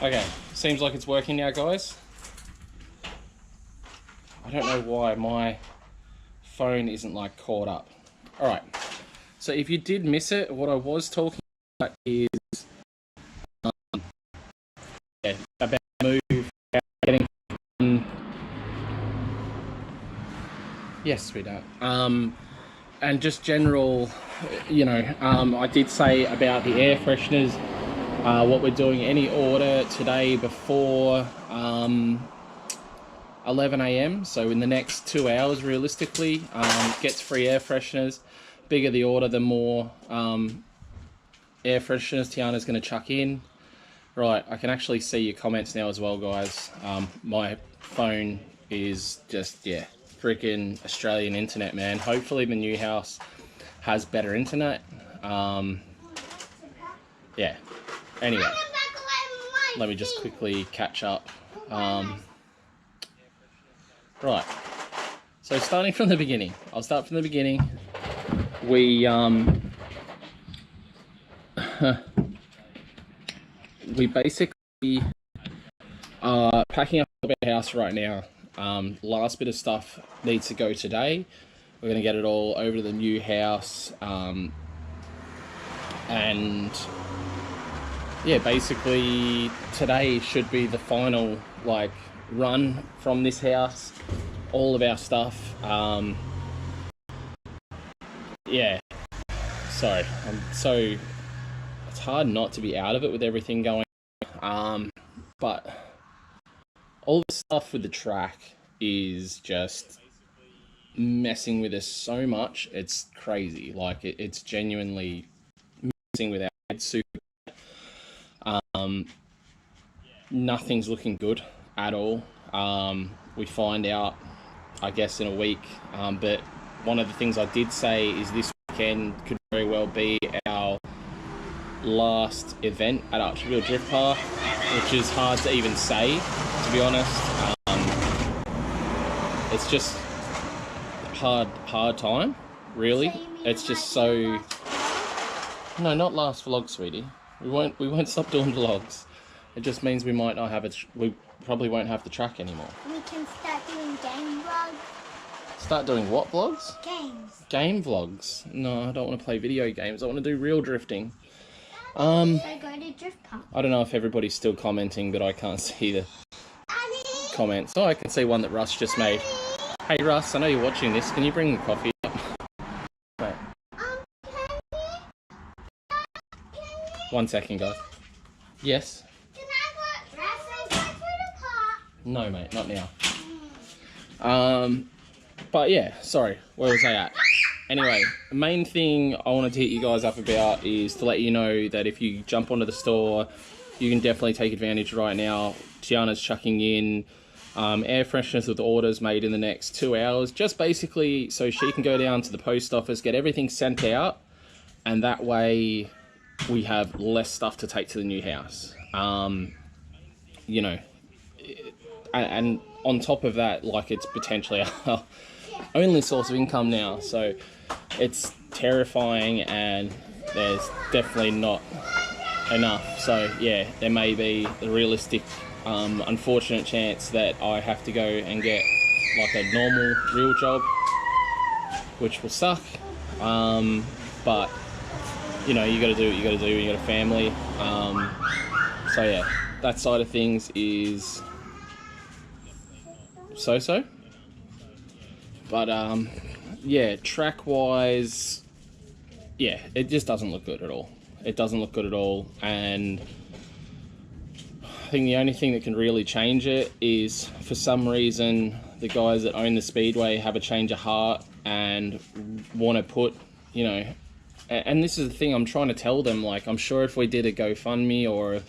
Okay, seems like it's working now, guys. I don't know why my phone isn't like caught up. All right, so if you did miss it, what I was talking about is about move, getting. Yes, sweetheart. And just general, I did say about the air fresheners. What we're doing, any order today before 11 a.m. So in the next 2 hours, realistically, gets free air fresheners. Bigger the order, the more air fresheners Tiana's going to chuck in. Right, I can actually see your comments now as well, guys. My phone is just, yeah, freaking Australian internet, man. Hopefully the new house has better internet. Yeah. Anyway, let me just quickly catch up. Right. So starting from the beginning. I'll start from the beginning. We basically are packing up our house right now. Last bit of stuff needs to go today. We're going to get it all over to the new house. And yeah, basically today should be the final like run from this house. All of our stuff. Yeah. Sorry. It's hard not to be out of it with everything going. But all the stuff with the track is just messing with us so much. It's crazy. Like it's genuinely messing with our head super. Nothing's looking good at all. We find out, I guess, in a week. But one of the things I did say is this weekend could very well be our last event at Archerville Drift Park, which is hard to even say, to be honest. It's just hard time, really. It's just so. No, not last vlog, sweetie. We won't stop doing vlogs. It just means we might not have it. We probably won't have the track anymore. We can start doing game vlogs. Start doing what vlogs? Games. Game vlogs? No, I don't want to play video games. I want to do real drifting. So go to Drift Park. I don't know if everybody's still commenting, but I can't see the comments. Oh, I can see one that Russ just made. Hey Russ, I know you're watching this. Can you bring the coffee up? Wait. 1 second, guys. Yes? Can I go to the park? No, mate, not now. But yeah, sorry, where was I at? Anyway, the main thing I wanted to hit you guys up about is to let you know that if you jump onto the store, you can definitely take advantage right now. Tiana's chucking in air fresheners with orders made in the next 2 hours, just basically so she can go down to the post office, get everything sent out, and that way we have less stuff to take to the new house. You know, and on top of that, like, it's potentially our only source of income now, so it's terrifying, and there's definitely not enough. So yeah, there may be a realistic unfortunate chance that I have to go and get like a normal real job, which will suck, but you know, you gotta do what you gotta do. You got a family, so yeah, that side of things is so. But yeah, track wise, yeah, it just doesn't look good at all. It doesn't look good at all, and I think the only thing that can really change it is, for some reason, the guys that own the speedway have a change of heart and want to put, you know, and this is the thing I'm trying to tell them, like, I'm sure if we did a GoFundMe or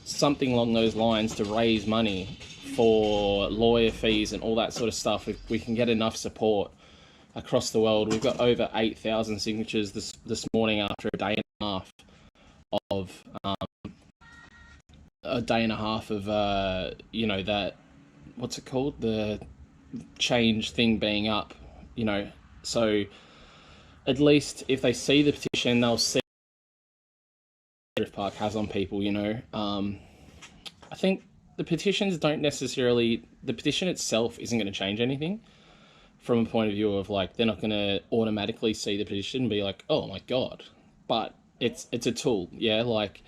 something along those lines to raise money for lawyer fees and all that sort of stuff, if we can get enough support across the world. We've got over 8,000 signatures this morning after a day and a half of you know, that, what's it called, the change thing being up, you know. So at least if they see the petition, they'll see Drift Park has on people, you know. I think the petitions don't necessarily, the petition itself isn't going to change anything from a point of view of like, they're not going to automatically see the petition and be like, oh my God. But it's a tool, yeah? Like,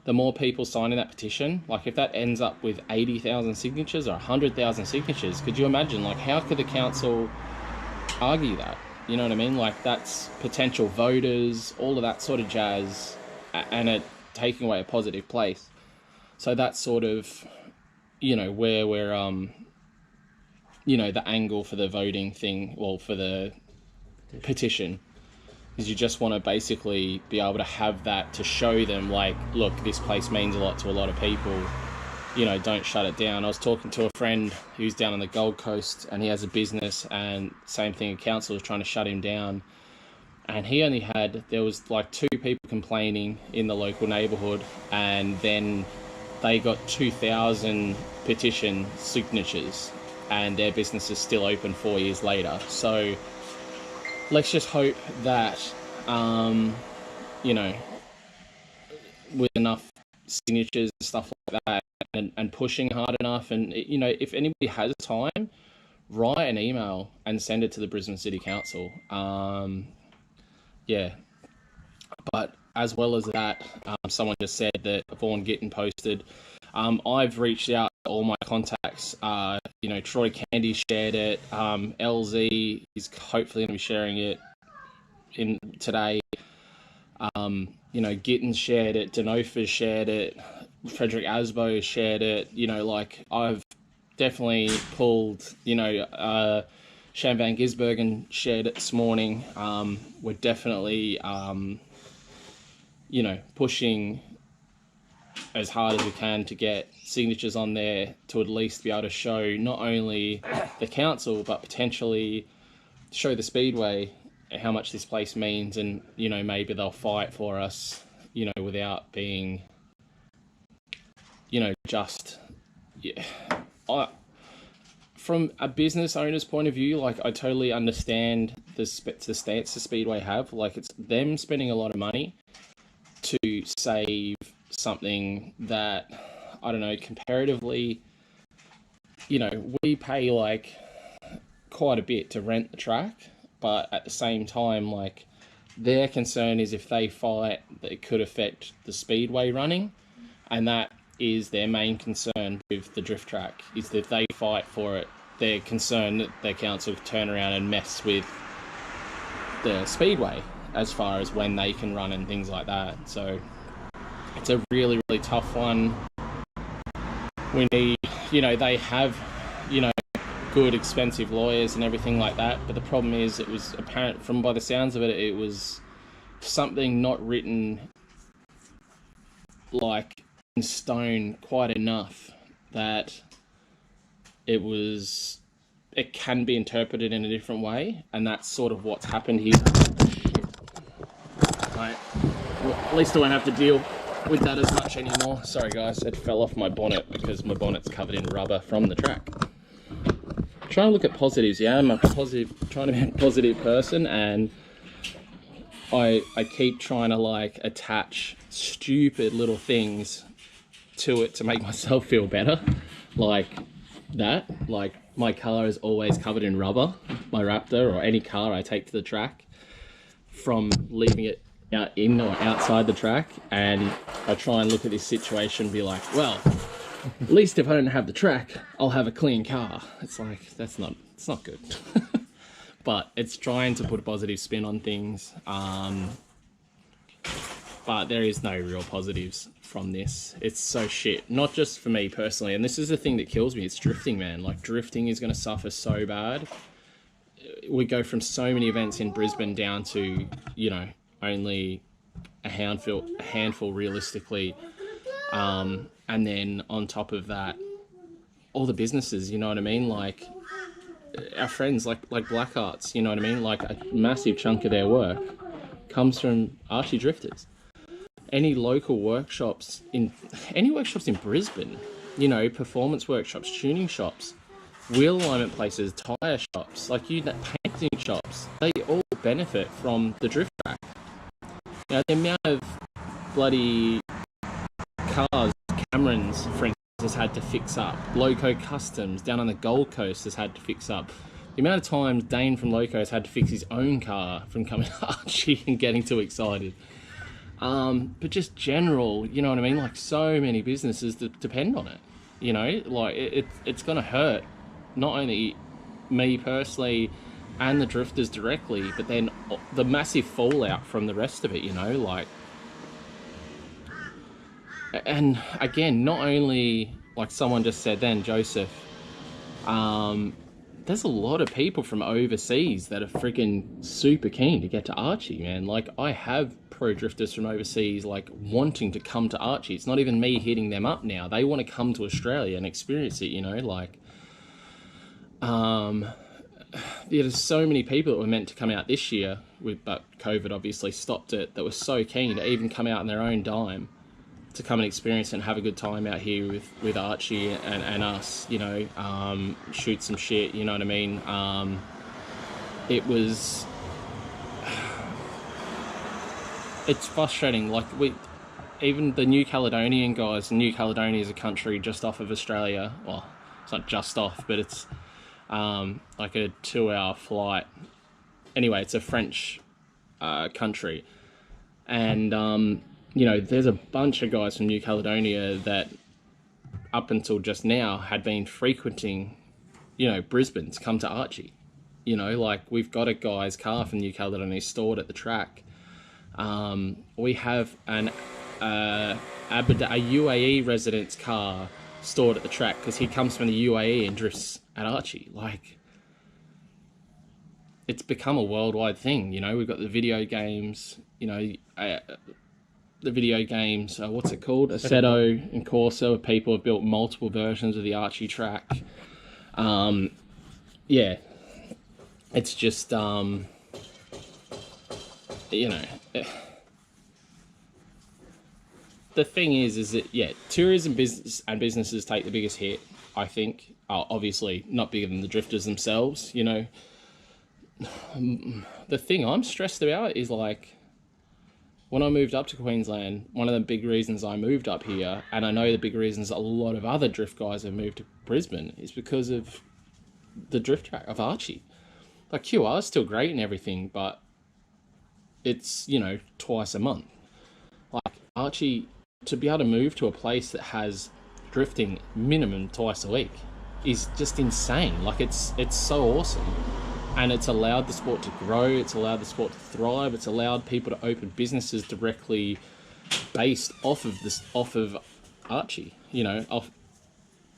the more people signing that petition, like if that ends up with 80,000 signatures or 100,000 signatures, could you imagine, like, how could the council argue that? You know what I mean? Like, that's potential voters, all of that sort of jazz, and it taking away a positive place. So that's sort of, you know, where we're, you know, the angle for the voting thing, well, for the petition, is you just want to basically be able to have that to show them, like, look, this place means a lot to a lot of people, you know, don't shut it down. I was talking to a friend who's down on the Gold Coast, and he has a business, and same thing, a council was trying to shut him down, and he only had, there was like 2 people complaining in the local neighbourhood, and then they got 2,000 petition signatures, and their business is still open 4 years later. So let's just hope that, you know, with enough signatures and stuff like that, and pushing hard enough, and, you know, if anybody has time, write an email and send it to the Brisbane City Council. Yeah. But as well as that, someone just said that Vaughan Gittin posted. I've reached out to all my contacts. You know, Troy Candy shared it. LZ is hopefully going to be sharing it in today. You know, Gittin shared it. Denofa's shared it. Frederick Asbo shared it. You know, like, I've definitely pulled, you know, Shan Van Gisbergen shared it this morning. We're definitely, you know, pushing as hard as we can to get signatures on there to at least be able to show not only the council, but potentially show the Speedway how much this place means, and, you know, maybe they'll fight for us, you know, without being, you know, just, yeah. From a business owner's point of view, like, I totally understand the stance the Speedway have. Like, it's them spending a lot of money to save something that, I don't know, comparatively, you know, we pay like quite a bit to rent the track, but at the same time, like, their concern is if they fight, that it could affect the Speedway running, and that is their main concern with the drift track, is that if they fight for it, they're concerned that their council could turn around and mess with the Speedway as far as when they can run and things like that. So it's a really, really tough one. We need, you know, they have, you know, good, expensive lawyers and everything like that, but the problem is, it was apparent from, by the sounds of it, it was something not written like in stone quite enough that it can be interpreted in a different way, and that's sort of what's happened here. Right. Well, at least I won't have to deal with that as much anymore. Sorry guys, it fell off my bonnet because my bonnet's covered in rubber from the track. Trying to look at positives, yeah, I'm trying to be a positive person, and I keep trying to, like, attach stupid little things to it to make myself feel better, like that. Like, my car is always covered in rubber, my Raptor, or any car I take to the track, from leaving it out in or outside the track, and I try and look at this situation and be like, well, at least if I don't have the track, I'll have a clean car. It's like, it's not good. But it's trying to put a positive spin on things. But there is no real positives from this. It's so shit. Not just for me personally, and this is the thing that kills me, it's drifting, man. Like, drifting is going to suffer so bad. We go from so many events in Brisbane down to, you know, only a handful realistically. And then on top of that, all the businesses, you know what I mean? Like, our friends, like Black Arts, you know what I mean? Like, a massive chunk of their work comes from Archie Drifters. Any local workshops in Brisbane, you know, performance workshops, tuning shops, wheel alignment places, tyre shops, like painting shops, they all benefit from the drift track. You know, the amount of bloody cars, Camerons, for instance, has had to fix up. Loco Customs down on the Gold Coast has had to fix up. The amount of times Dane from Loco has had to fix his own car from coming to Archie and getting too excited. But just general, you know what I mean? Like, so many businesses that depend on it. You know, like, it's going to hurt not only me personally and the drifters directly, but then the massive fallout from the rest of it, you know, like. And again, not only, like someone just said then, Joseph, there's a lot of people from overseas that are freaking super keen to get to Archie, man. Like, I have pro drifters from overseas, like, wanting to come to Archie. It's not even me hitting them up now. They want to come to Australia and experience it, you know, like, there's so many people that were meant to come out this year, but COVID obviously stopped it, that were so keen to even come out on their own dime to come and experience and have a good time out here with Archie and us, you know, shoot some shit, you know what I mean? It was, it's frustrating, like, even the New Caledonian guys, New Caledonia is a country just off of Australia, well, it's not just off, but it's like a 2-hour flight. Anyway, it's a French country, and you know, there's a bunch of guys from New Caledonia that up until just now had been frequenting, you know, Brisbane to come to Archie. You know, like, we've got a guy's car from New Caledonia stored at the track. We have a UAE resident's car stored at the track because he comes from the UAE and drifts at Archie. Like, it's become a worldwide thing, you know. We've got the video games, you know, the video games, what's it called? Assetto and Corsa. People have built multiple versions of the Archie track. Yeah, it's just, you know, the thing is that, yeah, tourism businesses take the biggest hit, I think. Obviously, not bigger than the drifters themselves, you know. The thing I'm stressed about is, like, when I moved up to Queensland, one of the big reasons I moved up here, and I know the big reasons a lot of other drift guys have moved to Brisbane, is because of the drift track of Archie. Like, QR is still great and everything, but it's, you know, twice a month. Like, Archie, to be able to move to a place that has drifting minimum twice a week is just insane. Like, it's so awesome. And it's allowed the sport to grow, it's allowed the sport to thrive, it's allowed people to open businesses directly based off of Archie, you know,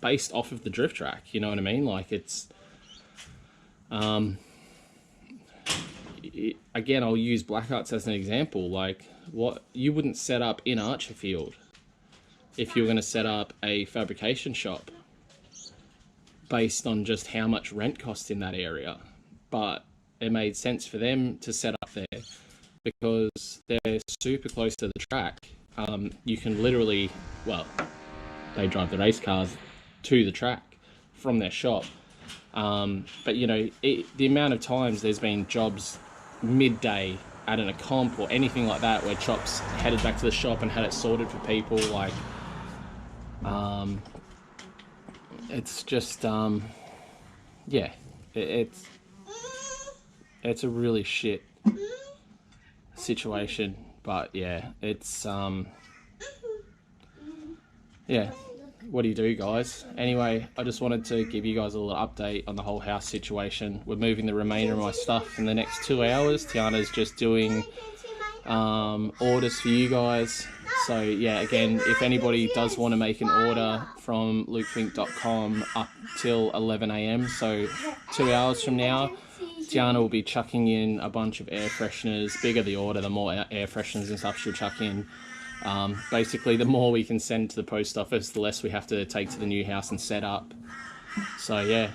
based off of the drift track, you know what I mean? Like, it's, again, I'll use Blackhearts as an example. Like, what you wouldn't set up in Archerfield if you were going to set up a fabrication shop based on just how much rent costs in that area. But it made sense for them to set up there because they're super close to the track. You can literally, well, they drive the race cars to the track from their shop. But, you know, the amount of times there's been jobs midday at a comp or anything like that where Chops headed back to the shop and had it sorted for people, like, it's just, yeah, it's a really shit situation, but yeah, it's, yeah, what do you do, guys? Anyway, I just wanted to give you guys a little update on the whole house situation. We're moving the remainder of my stuff in the next 2 hours. Tiana's just doing orders for you guys. So yeah, again, if anybody does want to make an order from lukefink.com up till 11 AM, so 2 hours from now, Tiana will be chucking in a bunch of air fresheners. Bigger the order, the more air fresheners and stuff she'll chuck in. Basically, the more we can send to the post office, the less we have to take to the new house and set up. So yeah,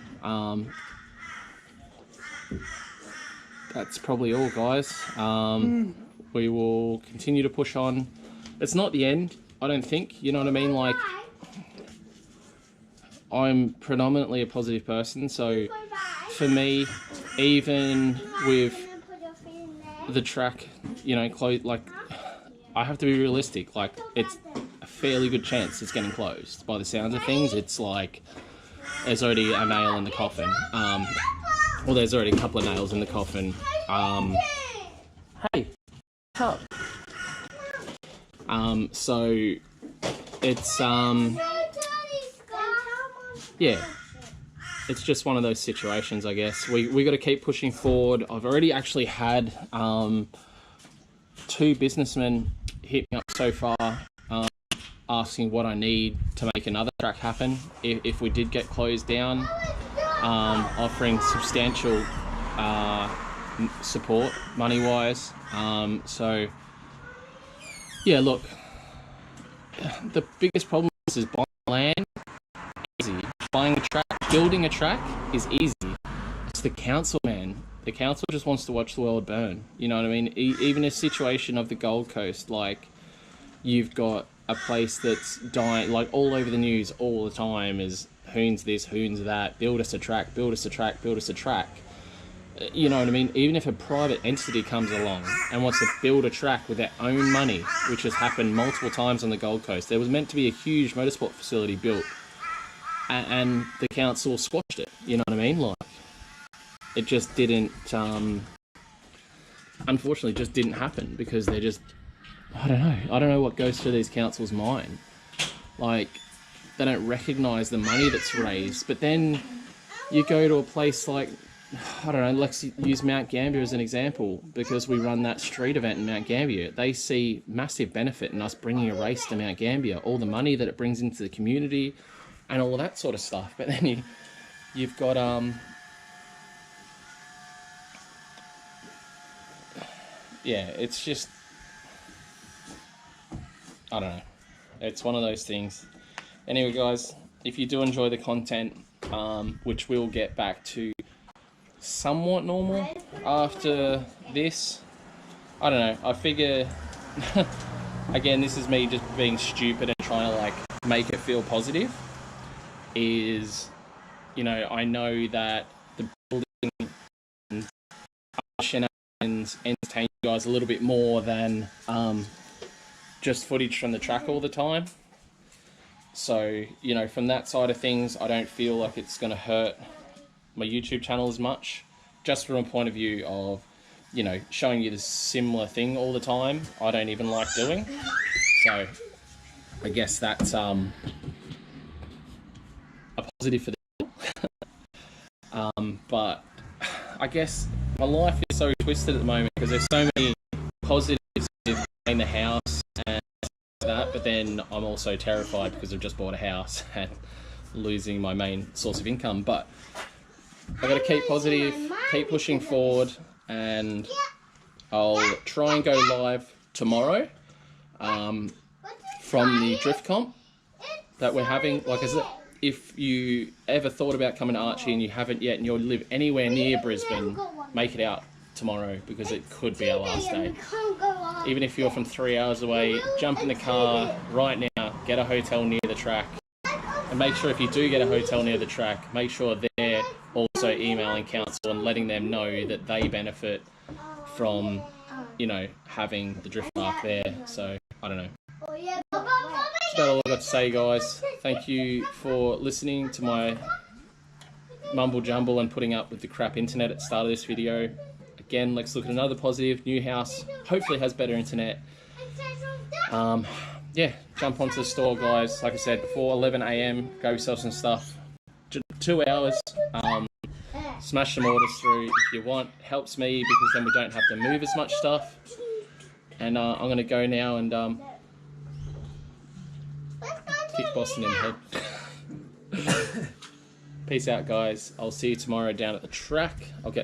that's probably all, guys. We will continue to push on. It's not the end, I don't think, you know what I mean? Like, I'm predominantly a positive person, so for me, even with the track, you know, like, I have to be realistic. Like, it's fairly good chance it's getting closed. By the sounds of things, it's like there's already a nail in the coffin. Well, there's already a couple of nails in the coffin. Hey, help. So it's yeah, it's just one of those situations, I guess. We got to keep pushing forward. I've already actually had 2 businessmen hit me up so far, asking what I need to make another track happen if we did get closed down, offering substantial support money wise. So yeah, look, the biggest problem is buying land. Easy. Buying a track, building a track is easy. It's the council, man. The council just wants to watch the world burn. You know what I mean? Even a situation of the Gold Coast, like you've got a place that's dying, like all over the news all the time is Hoons this, Hoons that, build us a track, build us a track, build us a track. You know what I mean? Even if a private entity comes along and wants to build a track with their own money, which has happened multiple times on the Gold Coast, there was meant to be a huge motorsport facility built, and the council squashed it. You know what I mean? Like, it just didn't, unfortunately, just didn't happen because they're just, I don't know what goes through these councils' mind. Like, they don't recognise the money that's raised, but then you go to a place like, I don't know, let's use Mount Gambier as an example, because we run that street event in Mount Gambier. They see massive benefit in us bringing a race to Mount Gambier, all the money that it brings into the community and all of that sort of stuff. But then you've got yeah, it's just, I don't know, it's one of those things. Anyway guys, if you do enjoy the content, which we'll get back to somewhat normal after this, I don't know, I figure again, this is me just being stupid and trying to like make it feel positive, is, you know, I know that the building and shenanigans entertain you guys a little bit more than just footage from the track all the time. So, you know, from that side of things, I don't feel like it's going to hurt my YouTube channel as much. Just from a point of view of, you know, showing you the similar thing all the time, I don't even like doing. So, I guess that's a positive for the but I guess my life is so twisted at the moment because there's so many positives with buying the house and that, but then I'm also terrified because I've just bought a house and losing my main source of income. But I've got to keep positive, keep pushing forward, and I'll try and go live tomorrow from the drift comp that we're having. Like I said, if you ever thought about coming to Archie and you haven't yet and you live anywhere near Brisbane, make it out tomorrow because it could be our last day. Even if you're from 3 hours away, jump in the car right now, get a hotel near the track, and make sure if you do get a hotel near the track, make sure they're also emailing council and letting them know that they benefit from, you know, having the drift park there. So, I don't know. That's about all I've got to say, guys. Thank you for listening to my mumble jumble and putting up with the crap internet at the start of this video. Again, let's look at another positive. New house, hopefully has better internet. Yeah, jump onto the store, guys. Like I said, before 11 AM, go yourself some stuff. 2 hours. Smash some orders through if you want. Helps me because then we don't have to move as much stuff. And I'm going to go now and kick Boston in the head. Peace out, guys. I'll see you tomorrow down at the track. I'll get